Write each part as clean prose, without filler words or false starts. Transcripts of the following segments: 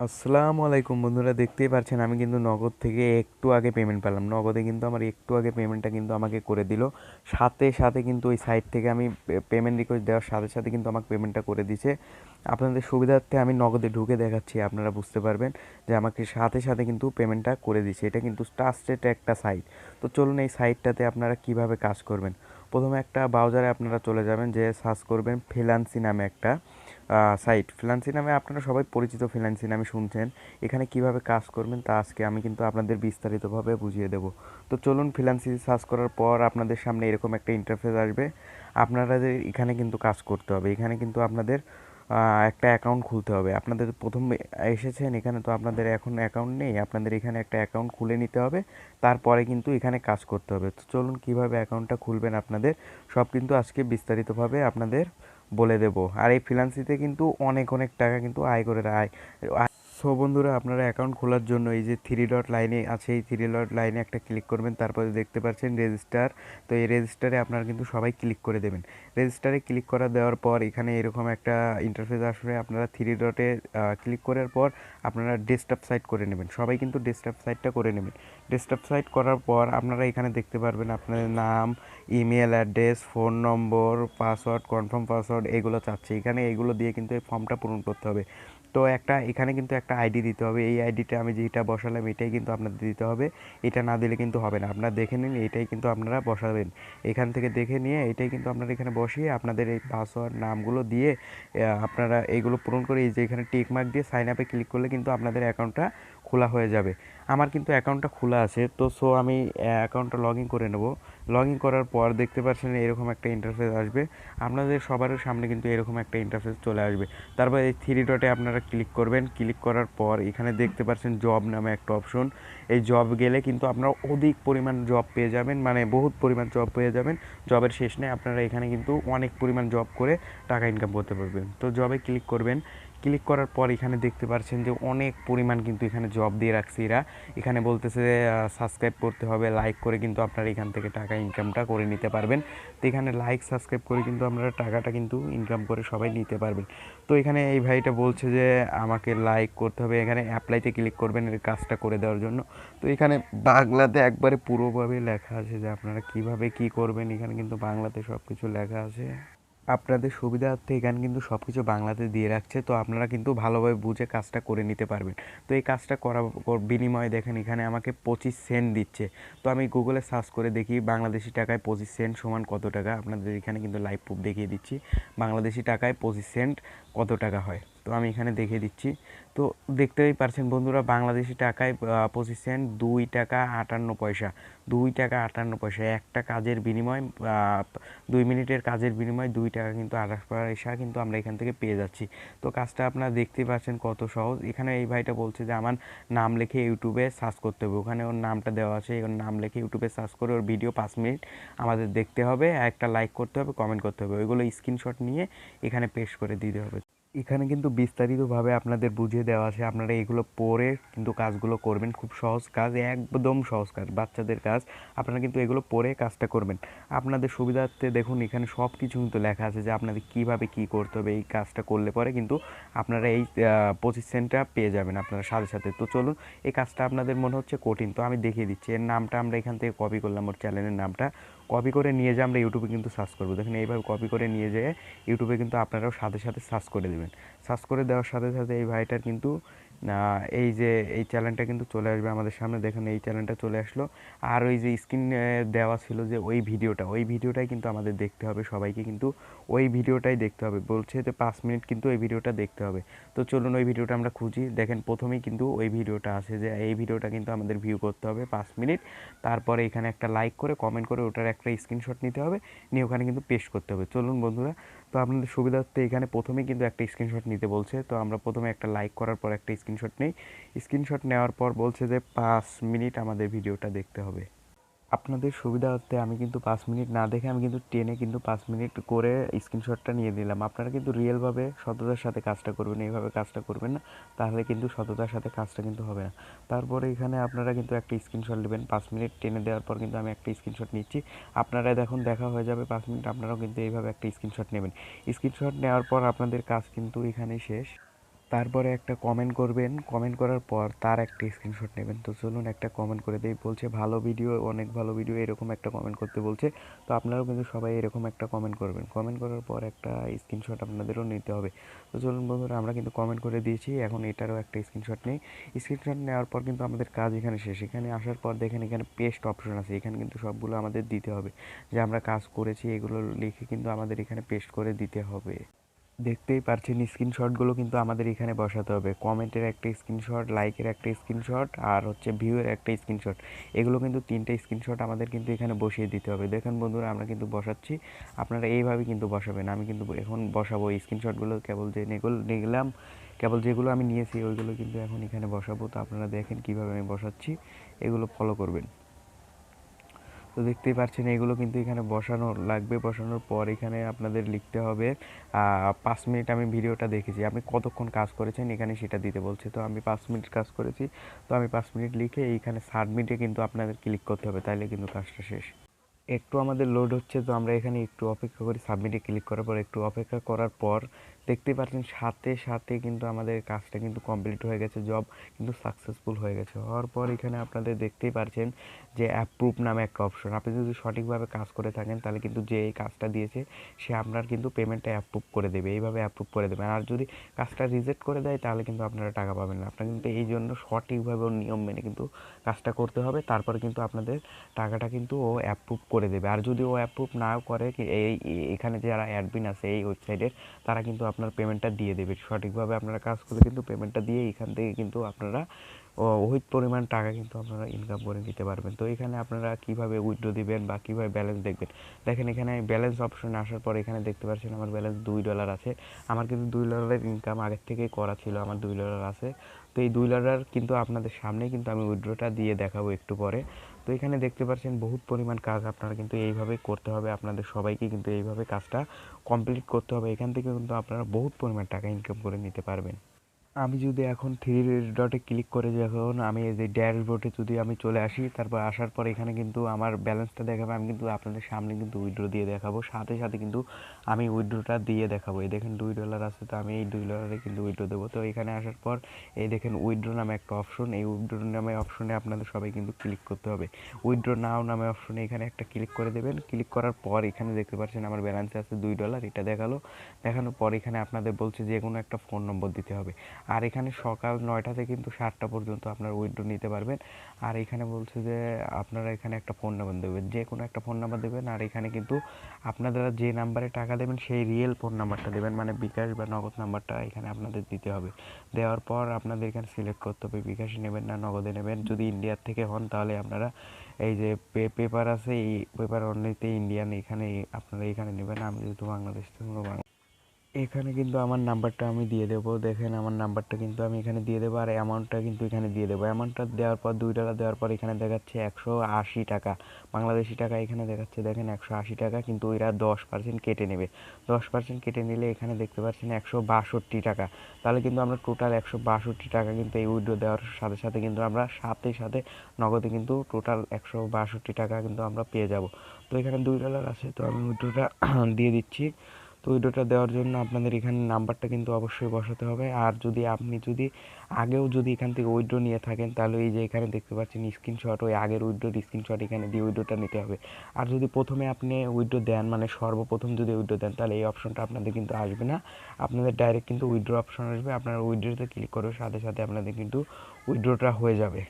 আসসালামু আলাইকুম বন্ধুরা, দেখতেই পাচ্ছেন আমি কিন্তু নগদ থেকে একটু আগে পেমেন্ট পেলাম। নগদে কিন্তু আমার একটু আগে পেমেন্টটা কিন্তু আমাকে করে দিল। সাথে সাথে কিন্তু ওই সাইট থেকে আমি পেমেন্ট রিকোয়েস্ট দেওয়ার সাথে সাথে কিন্তু আমাকে পেমেন্টটা করে দিছে। আপনাদের সুবিধার্থে আমি নগদে ঢুকে দেখাচ্ছি, আপনারা বুঝতে পারবেন যে আমাকে সাথে সাথে কিন্তু পেমেন্টটা করে দিছে। এটা কিন্তু ট্রাস্টেড একটা সাইট। তো চলুন এই সাইটটাতে আপনারা কিভাবে কাজ করবেন। প্রথমে একটা ব্রাউজারে আপনারা চলে যাবেন, যে সার্চ করবেন ফ্রিল্যান্সিং নামে একটা সাইট। ফ্রিল্যান্সিং নামে আপনারা সবাই পরিচিত, ফ্রিল্যান্সিং নামে শুনছেন। এখানে কিভাবে কাজ করবেন তা আজকে আমি কিন্তু আপনাদের বিস্তারিতভাবে বুঝিয়ে দেবো। তো চলুন, ফ্রিল্যান্সিং সার্চ করার পর আপনাদের সামনে এরকম একটা ইন্টারফেস আসবে। আপনাদের এখানে কিন্তু কাজ করতে হবে। এখানে কিন্তু আপনাদের একটা অ্যাকাউন্ট খুলতে হবে। আপনাদের প্রথম এসেছেন এখানে, তো আপনাদের এখন অ্যাকাউন্ট নেই, আপনাদের এখানে একটা অ্যাকাউন্ট খুলে নিতে হবে। তারপরে কিন্তু এখানে কাজ করতে হবে। তো চলুন, কিভাবে অ্যাকাউন্টটা খুলবেন আপনাদের সব কিন্তু আজকে বিস্তারিতভাবে আপনাদের বলে দেবো। আর এই ফ্রিল্যান্সিতে কিন্তু অনেক অনেক টাকা কিন্তু আয় করে আয়। সো বন্ধুরা, আপনারা অ্যাকাউন্ট খোলার জন্য এই যে থ্রি ডট লাইনে আছে, এই থ্রি ডট লাইনে একটা ক্লিক করবেন। তারপরে দেখতে পাচ্ছেন রেজিস্টার। তো এই রেজিস্টারে আপনারা কিন্তু সবাই ক্লিক করে দেবেন। রেজিস্টারে ক্লিক করা দেওয়ার পর এখানে এরকম একটা ইন্টারফেস আসবে। আপনারা থ্রি ডটে ক্লিক করার পর আপনারা ডেস্কটপ সাইট করে নেবেন। সবাই কিন্তু ডেস্কটপ সাইটটা করে নেবেন। ডেস্কটপ সাইট করার পর আপনারা এখানে দেখতে পারবেন আপনাদের নাম, ইমেল অ্যাড্রেস, ফোন নম্বর, পাসওয়ার্ড, কনফার্ম পাসওয়ার্ড এগুলো চাচ্ছে। এখানে এগুলো দিয়ে কিন্তু এই ফর্মটা পূরণ করতে হবে। তো একটা এখানে কিন্তু একটা আইডি দিতে হবে। এই আইডিটা আমি যেটা বসালাম এটাই কিন্তু আপনাদের দিতে হবে। এটা না দিলে কিন্তু হবে না। আপনারা দেখে নিন, এটাই কিন্তু আপনারা বসাবেন। এখান থেকে দেখে নিয়ে এটাই কিন্তু আপনারা এখানে বসিয়ে আপনাদের এই পাসওয়ার্ড নামগুলো দিয়ে আপনারা এইগুলো পূরণ করে এই যে এখানে টিক মার্ক দিয়ে সাইন আপে ক্লিক করলে কিন্তু আপনাদের অ্যাকাউন্টটা খোলা হয়ে যাবে। আমার কিন্তু অ্যাকাউন্টটা খোলা আছে, তো সো আমি অ্যাকাউন্টটা লগ ইন করে নেব। লগ ইন করার পর দেখতে পাচ্ছেন এরকম একটা ইন্টারফেস আসবে। আপনাদের সবার সামনে কিন্তু এরকম একটা ইন্টারফেস চলে আসবে। তারপর এই থ্রি ডটে আপনারা ক্লিক করবেন। ক্লিক করার পর এখানে দেখতে পাচ্ছেন জব নামে একটা অপশন। এই জব গেলে কিন্তু আপনারা অধিক পরিমাণ জব পেয়ে যাবেন, মানে বহুত পরিমাণ জব পেয়ে যাবেন। জবের শেষ নেই, আপনারা এখানে কিন্তু অনেক পরিমাণ জব করে টাকা ইনকাম করতে পারবেন। তো জবে ক্লিক করবেন। ক্লিক করার পর এখানে দেখতে পাচ্ছেন যে অনেক পরিমাণ কিন্তু এখানে জব দিয়ে রাখছে এরা। এখানে বলতেছে সাবস্ক্রাইব করতে হবে, লাইক করে কিন্তু আপনারা এখান থেকে টাকা ইনকামটা করে নিতে পারবেন। তো এখানে লাইক সাবস্ক্রাইব করে কিন্তু আপনারা টাকাটা কিন্তু ইনকাম করে সবাই নিতে পারবেন। তো এখানে এই ভাইটা বলছে যে আমাকে লাইক করতে হবে, এখানে অ্যাপ্লাইতে ক্লিক করবেন এর কাজটা করে দেওয়ার জন্য। তো এখানে বাংলাতে একবারে পুরোভাবে লেখা আছে যে আপনারা কিভাবে কি করবেন। এখানে কিন্তু বাংলাতে সব কিছু লেখা আছে। আপনাদের সুবিধার্থে এখানে কিন্তু সব কিছু বাংলাতে দিয়ে রাখছে, তো আপনারা কিন্তু ভালোভাবে বুঝে কাজটা করে নিতে পারবেন। তো এই কাজটা করার বিনিময়ে দেখেন এখানে আমাকে 25 সেন্ট দিচ্ছে। তো আমি গুগলে সার্চ করে দেখি বাংলাদেশি টাকায় 25 সেন্ট সমান কত টাকা। আপনাদের এখানে কিন্তু লাইভ প্রুফ দেখিয়ে দিচ্ছি বাংলাদেশি টাকায় 25 সেন্ট কত টাকা হয়। তো আমি এখানে দেখিয়ে দিচ্ছি। তো দেখতেই পারছেন বন্ধুরা, বাংলাদেশি টাকায় 25 সেন্ট 2 টাকা 58 পয়সা। 2 টাকা 58 পয়সা একটা কাজের বিনিময়, 2 মিনিটের কাজের বিনিময়ে 2 টাকা কিন্তু 28 পয়সা কিন্তু আমরা এখান থেকে পেয়ে যাচ্ছি। তো কাজটা আপনারা দেখতেই পাচ্ছেন কত সহজ। এখানে এই ভাইটা বলছে যে আমার নাম লিখে ইউটিউবে সার্চ করতে হবে। ওখানে ওর নামটা দেওয়া আছে, ওর নাম লিখে ইউটিউবে সার্চ করে ওর ভিডিও 5 মিনিট আমাদের দেখতে হবে, একটা লাইক করতে হবে, কমেন্ট করতে হবে। ওইগুলো স্ক্রিনশট নিয়ে এখানে পেস্ট করে দিতে হবে। এখানে কিন্তু বিস্তারিতভাবে আপনাদের বুঝিয়ে দেওয়া আছে। আপনারা এগুলো পড়ে কিন্তু কাজগুলো করবেন। খুব সহজ কাজ, একদম সহজ কাজ, বাচ্চাদের কাজ। আপনারা কিন্তু এগুলো পড়ে কাজটা করবেন আপনাদের সুবিধার্থে। দেখুন এখানে সব কিছু কিন্তু লেখা আছে যে আপনাদের কীভাবে কী করতে হবে। এই কাজটা করলে পরে কিন্তু আপনারা এই 25 সেন্টটা পেয়ে যাবেন আপনারা সাথে সাথে। তো চলুন, এই কাজটা আপনাদের মনে হচ্ছে কঠিন, তো আমি দেখিয়ে দিচ্ছি। এর নামটা আমরা এখান থেকে কপি করলাম, ওর চ্যানেলের নামটা কপি করে নিয়ে যেয়ে আমরা ইউটিউবে কিন্তু সার্চ করবো। দেখুন এইভাবে কপি করে নিয়ে যেয়ে ইউটিউবে কিন্তু আপনারাও সাথে সাথে সার্চ করে দেবেন। সার্চ করে দেওয়ার সাথে সাথে এই ভাইটার কিন্তু এই যে এই চ্যানেলটা কিন্তু চলে আসবে আমাদের সামনে। দেখুন এই চ্যানেলটা চলে আসলো। আর ওই যে স্ক্রিনে দেওয়া ছিল যে ওই ভিডিওটাই কিন্তু আমাদের দেখতে হবে সবাইকে, কিন্তু ওই ভিডিওটাই দেখতে হবে। বলছে যে 5 মিনিট কিন্তু ওই ভিডিওটা দেখতে হবে। তো চলুন ওই ভিডিওটা আমরা খুঁজি। দেখেন প্রথমেই কিন্তু ওই ভিডিওটা আছে, যে এই ভিডিওটা কিন্তু আমাদের ভিউ করতে হবে 5 মিনিট। তারপরে এখানে একটা লাইক করে কমেন্ট করে ওটার একটা স্ক্রিনশট নিতে হবে, নিয়ে ওখানে কিন্তু পেস্ট করতে হবে। চলুন বন্ধুরা, তো আপনাদের সুবিধার্থে এখানে প্রথমেই কিন্তু একটা স্ক্রিনশট নিতে বলছে। তো আমরা প্রথমে একটা লাইক করার পর একটা স্ক্রিনশট নেই। স্ক্রিনশট নেওয়ার পর বলছে যে 5 মিনিট আমাদের ভিডিওটা দেখতে হবে। আপনাদের সুবিধার্থে আমি কিন্তু 5 মিনিট না দেখে আমি কিন্তু টেনে কিন্তু 5 মিনিট করে স্ক্রিনশটটা নিয়ে নিলাম। আপনারা কিন্তু রিয়েলভাবে সততার সাথে কাজটা করবেন, এইভাবে কাজটা করবেন না, তাহলে কিন্তু সততার সাথে কাজটা কিন্তু হবে না। তারপরে এখানে আপনারা কিন্তু একটা স্ক্রিনশট নেবেন। 5 মিনিট টেনে দেওয়ার পর কিন্তু আমি একটা স্ক্রিনশট নিচ্ছি। আপনারা দেখুন দেখা হয়ে যাবে 5 মিনিট, আপনারাও কিন্তু এইভাবে একটা স্ক্রিনশট নেবেন। স্ক্রিনশট নেওয়ার পর আপনাদের কাজ কিন্তু এখানেই শেষ। তারপরে একটা কমেন্ট করবেন, কমেন্ট করার পর তার একটা স্ক্রিনশট নেবেন। তো চলুন একটা কমেন্ট করে দেই। বলছে ভালো ভিডিও, অনেক ভালো ভিডিও, এরকম একটা কমেন্ট করতে বলছে। তো আপনারাও কিন্তু সবাই এরকম একটা কমেন্ট করবেন। কমেন্ট করার পর একটা স্ক্রিনশট আপনাদেরও নিতে হবে। তো চলুন বন্ধুরা, আমরা কিন্তু কমেন্ট করে দিয়েছি, এখন এটারও একটা স্ক্রিনশট নেই। স্ক্রিনশট নেওয়ার পর কিন্তু আমাদের কাজ এখানে শেষ। এখানে আসার পর দেখেন এখানে পেস্ট অপশন আছে, এখানে কিন্তু সবগুলো আমাদের দিতে হবে, যে আমরা কাজ করেছি এগুলো লিখে কিন্তু আমাদের এখানে পেস্ট করে দিতে হবে। দেখতেই পারছেন স্ক্রিনশটগুলো কিন্তু আমাদের এখানে বসাতে হবে। কমেন্টের একটা স্ক্রিনশট, লাইকের একটা স্ক্রিনশট, আর হচ্ছে ভিউয়ের একটা স্ক্রিনশট। এগুলো কিন্তু তিনটে স্ক্রিনশট আমাদের কিন্তু এখানে বসিয়ে দিতে হবে। দেখুন বন্ধুরা, আমরা কিন্তু বসাচ্ছি, আপনারা এইভাবে কিন্তু বসাবেন। আমি কিন্তু এখন বসাবো এই স্ক্রিনশটগুলো, কেবল যে নিলাম, কেবল যেগুলো আমি নিয়েছি ওইগুলো কিন্তু এখন এখানে বসাবো। তো আপনারা দেখেন কীভাবে আমি বসাচ্ছি, এগুলো ফলো করবেন। তো দেখতেই পাচ্ছেন এগুলো কিন্তু এখানে বসানো লাগবে। বসানোর পর এখানে আপনাদের লিখতে হবে 5 মিনিট আমি ভিডিওটা দেখেছি, আপনি কতক্ষণ কাজ করেছেন এখানে সেটা দিতে বলছে। তো আমি 5 মিনিট কাজ করেছি, তো আমি 5 মিনিট লিখে এইখানে সাবমিটে কিন্তু আপনাদের ক্লিক করতে হবে, তাইলে কিন্তু কাজটা শেষ। একটু আমাদের লোড হচ্ছে, তো আমরা এখানে একটু অপেক্ষা করি। সাবমিটে ক্লিক করার পর একটু অপেক্ষা করার পর দেখতে পাচ্ছেন সাথে সাথে কিন্তু আমাদের কাজটা কিন্তু কমপ্লিট হয়ে গেছে, জব কিন্তু সাকসেসফুল হয়ে গেছে। হওয়ার পর এখানে আপনাদের দেখতেই পাচ্ছেন যে অ্যাপ্রুভ নামে একটা অপশন। আপনি যদি সঠিকভাবে কাজ করে থাকেন তাহলে কিন্তু যে এই কাজটা দিয়েছে সে আপনার কিন্তু পেমেন্টটা অ্যাপ্রুভ করে দেবে, এইভাবে অ্যাপ্রুভ করে দেবে। আর যদি কাজটা রিজেক্ট করে দেয় তাহলে কিন্তু আপনারা টাকা পাবেন না। আপনার কিন্তু এই জন্য সঠিকভাবে ওর নিয়ম মেনে কিন্তু কাজটা করতে হবে, তারপরে কিন্তু আপনাদের টাকাটা কিন্তু ও অ্যাপ্রুভ করে দেবে। আর যদি ও অ্যাপ্রুভ নাও করে, এখানে যারা অ্যাডমিন আছে এই ওয়েবসাইটের, তারা কিন্তু আপনার পেমেন্টটা দিয়ে দেবে। সঠিকভাবে আপনারা কাজ করে কিন্তু পেমেন্টটা দিয়ে এখান থেকে কিন্তু আপনারা ওই পরিমাণ টাকা কিন্তু আপনারা ইনকাম করে নিতে পারবেন। তো এখানে আপনারা কিভাবে উইথড্র দিবেন বা কিভাবে ব্যালেন্স দেখবেন, দেখেন এখানে ব্যালেন্স অপশনে আসার পর এখানে দেখতে পাচ্ছেন আমার ব্যালেন্স $2 আছে। আমার কিন্তু $2 ইনকাম আগের থেকেই করা ছিল, আমার $2 আছে। তো এই $2 কিন্তু আপনাদের সামনেই কিন্তু আমি উইথড্রটা দিয়ে দেখাবো একটু পরে। তো এখানে দেখতে পাচ্ছেন বহুত পরিমাণ কাজ আপনারা কিন্তু এইভাবেই করতে হবে, আপনাদের সবাইকে কিন্তু এইভাবে কাজটা কমপ্লিট করতে হবে। এখান থেকে কিন্তু আপনারা বহুত পরিমাণ টাকা ইনকাম করে নিতে পারবেন। আমি যদি এখন থ্রি ডটে ক্লিক করে যখন আমি এই যে ড্যাশবোর্ডে যদি আমি চলে আসি, তারপর আসার পর এখানে কিন্তু আমার ব্যালেন্সটা দেখাবে। আমি কিন্তু আপনাদের সামনে কিন্তু উইথড্র দিয়ে দেখাবো, সাথে সাথে কিন্তু আমি উইথড্রটা দিয়ে দেখাবো। এই দেখেন $2 আছে, তো আমি এই $2 কিন্তু উইথড্র দেবো। তো এখানে আসার পর এই দেখেন উইথড্র নামে একটা অপশন, এই উইথড্র নামে অপশনে আপনাদের সবাই কিন্তু ক্লিক করতে হবে। উইথড্র নাও নামে অপশনে এখানে একটা ক্লিক করে দেবেন। ক্লিক করার পর এখানে দেখতে পাচ্ছেন আমার ব্যালেন্সে আছে $2, এটা দেখালো। দেখানোর পর এখানে আপনাদের বলছে যে কোনো একটা ফোন নম্বর দিতে হবে। আর এখানে সকাল 9টা থেকে কিন্তু 7টা পর্যন্ত আপনার উইথড্র নিতে পারবেন। আর এখানে বলছে যে আপনারা এখানে একটা ফোন নাম্বার দেবেন, যে কোনো একটা ফোন নাম্বার দেবেন। আর এখানে কিন্তু আপনারা যে নাম্বারে টাকা দেবেন সেই রিয়েল ফোন নাম্বারটা দেবেন, মানে বিকাশ বা নগদ নাম্বারটা এখানে আপনাদের দিতে হবে। দেওয়ার পর আপনাদের এখানে সিলেক্ট করতে হবে বিকাশে নেবেন না নগদে নেবেন। যদি ইন্ডিয়ার থেকে হন তাহলে আপনারা এই যে পেপার আছে, এই পেপার অনলিতে ইন্ডিয়ান, এখানে আপনারা এখানে নেবেন। আমি যেহেতু বাংলাদেশ থেকে, এখানে কিন্তু আমার নাম্বারটা আমি দিয়ে দেবো। দেখেন আমার নাম্বারটা কিন্তু আমি এখানে দিয়ে দেবো, আর অ্যামাউন্টটা কিন্তু এখানে দিয়ে দেবো। অ্যামাউন্টটা দেওয়ার পর $2 দেওয়ার পর এখানে দেখাচ্ছে 180 টাকা বাংলাদেশি টাকা, এখানে দেখাচ্ছে দেখেন 180 টাকা, কিন্তু ওইরা 10% কেটে নেবে। 10% কেটে নিলে এখানে দেখতে পাচ্ছেন 162 টাকা। তাহলে কিন্তু আমরা টোটাল 162 টাকা কিন্তু এই উইথড্র দেওয়ার সাথে সাথে কিন্তু আমরা সাথে সাথে নগদে কিন্তু টোটাল 162 টাকা কিন্তু আমরা পেয়ে যাব। তো এখানে $2 আছে, তো আমি উইথড্রটা দিয়ে দিচ্ছি। তো উইথড্রটা দেওয়ার জন্য আপনাদের এখানে নাম্বারটা কিন্তু অবশ্যই বসাতে হবে। আর যদি আপনি আগেও যদি এখান থেকে উইথড্র নিয়ে থাকেন তাহলে এই যে এখানে দেখতে পাচ্ছেন স্ক্রিনশট, ওই আগের উইথড্রোর স্ক্রিনশট এখানে দিয়ে উইথড্রটা নিতে হবে। আর যদি প্রথমে আপনি উইথড্র দেন, মানে সর্বপ্রথম যদি উইথড্র দেন, তাহলে এই অপশনটা আপনাদের কিন্তু আসবে না, আপনাদের ডাইরেক্ট কিন্তু উইথড্র অপশন আসবে। আপনারা উইথড্রোতে ক্লিক করার সাথে সাথে আপনাদের কিন্তু উইথড্রটা হয়ে যাবে।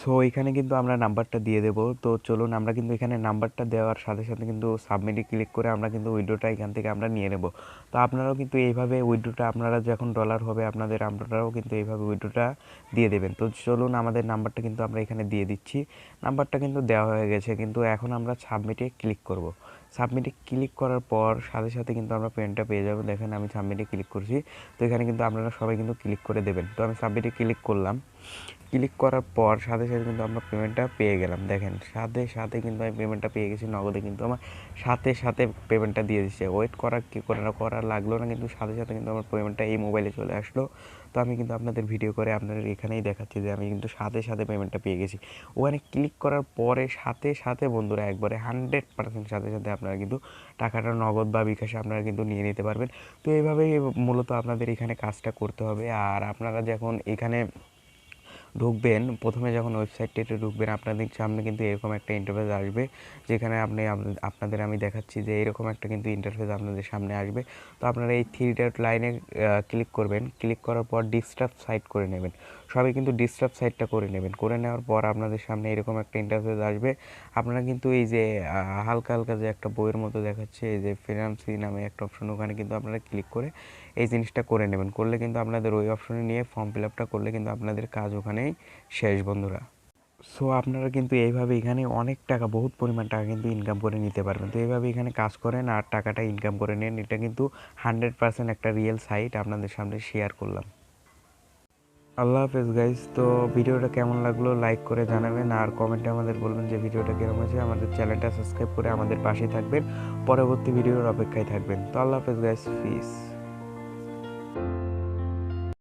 সো এখানে কিন্তু আমরা নাম্বারটা দিয়ে দেবো। তো চলুন আমরা কিন্তু এখানে নাম্বারটা দেওয়ার সাথে সাথে কিন্তু সাবমিটে ক্লিক করে আমরা কিন্তু উইথড্রটা এখান থেকে আমরা নিয়ে নেব। তো আপনারাও কিন্তু এইভাবে উইথড্রটা, আপনারা যখন ডলার হবে আপনাদের আপনারাও কিন্তু এইভাবে উইথড্রটা দিয়ে দেবেন। তো চলুন আমাদের নাম্বারটা কিন্তু আমরা এখানে দিয়ে দিচ্ছি। নাম্বারটা কিন্তু দেওয়া হয়ে গেছে, কিন্তু এখন আমরা সাবমিটে ক্লিক করব। সাবমিটে ক্লিক করার পর সাথে সাথে কিন্তু আমরা পেমেন্টটা পেয়ে যাবো। দেখেন আমি সাবমিটে ক্লিক করছি, তো এখানে কিন্তু আপনারা সবাই কিন্তু ক্লিক করে দেবেন। তো আমি সাবমিটে ক্লিক করলাম। ক্লিক করার পর সাথে সাথে কিন্তু আমরা পেমেন্টটা পেয়ে গেলাম। দেখেন সাথে সাথে কিন্তু আমি পেমেন্টটা পেয়ে গেছি নগদে, কিন্তু আমার সাথে সাথে পেমেন্টটা দিয়ে দিচ্ছে। ওয়েট করা কি করে না করা লাগলো না, কিন্তু সাথে সাথে কিন্তু আমার পেমেন্টটা এই মোবাইলে চলে আসলো। তো আমি কিন্তু আপনাদের ভিডিও করে আপনাদের এখানেই দেখাচ্ছি যে আমি কিন্তু সাথে সাথে পেমেন্টটা পেয়ে গেছি। ওখানে ক্লিক করার পরে সাথে সাথে বন্ধুরা একবারে 100% সাথে সাথে আপনারা কিন্তু টাকাটা নগদ বা বিকাশে আপনারা কিন্তু নিয়ে নিতে পারবেন। তো এইভাবেই মূলত আপনাদের এখানে কাজটা করতে হবে। আর আপনারা যখন এখানে ঢুকবেন, প্রথমে যখন ওয়েবসাইটটিতে ঢুকবেন আপনাদের সামনে কিন্তু এরকম একটা ইন্টারফেস আসবে, যেখানে আপনাদের আমি দেখাচ্ছি যে এরকম একটা কিন্তু ইন্টারফেস আপনাদের সামনে আসবে। তো আপনারা এই থ্রি ডট লাইনে ক্লিক করবেন, ক্লিক করার পর ডিস্টার্ব সাইট করে নেবেন, সবাই কিন্তু ডিস্টার্ব সাইটটা করে নেবেন। করে নেওয়ার পর আপনাদের সামনে এরকম একটা ইন্টারফেস আসবে। আপনারা কিন্তু এই যে হালকা হালকা যে একটা বইয়ের মতো দেখাচ্ছে, এই যে ফ্রিল্যান্সিং নামে একটা অপশন, ওখানে কিন্তু আপনারা ক্লিক করে এই জিনিসটা করে নেবেন। করলে কিন্তু আপনাদের ওই অপশনে নিয়ে ফর্ম ফিল আপটা করলে কিন্তু আপনাদের কাজ ওখানেই শেষ বন্ধুরা। সো আপনারা কিন্তু এইভাবে এখানে অনেক টাকা, বহুত পরিমাণ টাকা কিন্তু ইনকাম করে নিতে পারবেন। তো এইভাবে এখানে কাজ করেন আর টাকাটা ইনকাম করে নেন। এটা কিন্তু 100% একটা রিয়েল সাইট আপনাদের সামনে শেয়ার করলাম। আল্লাহ হাফেজ গাইস। তো ভিডিওটা কেমন লাগলো লাইক করে জানাবেন, আর কমেন্টে আমাদের বলবেন যে ভিডিওটা কীরকম হয়েছে। আমাদের চ্যানেলটা সাবস্ক্রাইব করে আমাদের পাশে থাকবেন, পরবর্তী ভিডিওর অপেক্ষায় থাকবেন। তো আল্লাহ হাফেজ গাইস, পিস।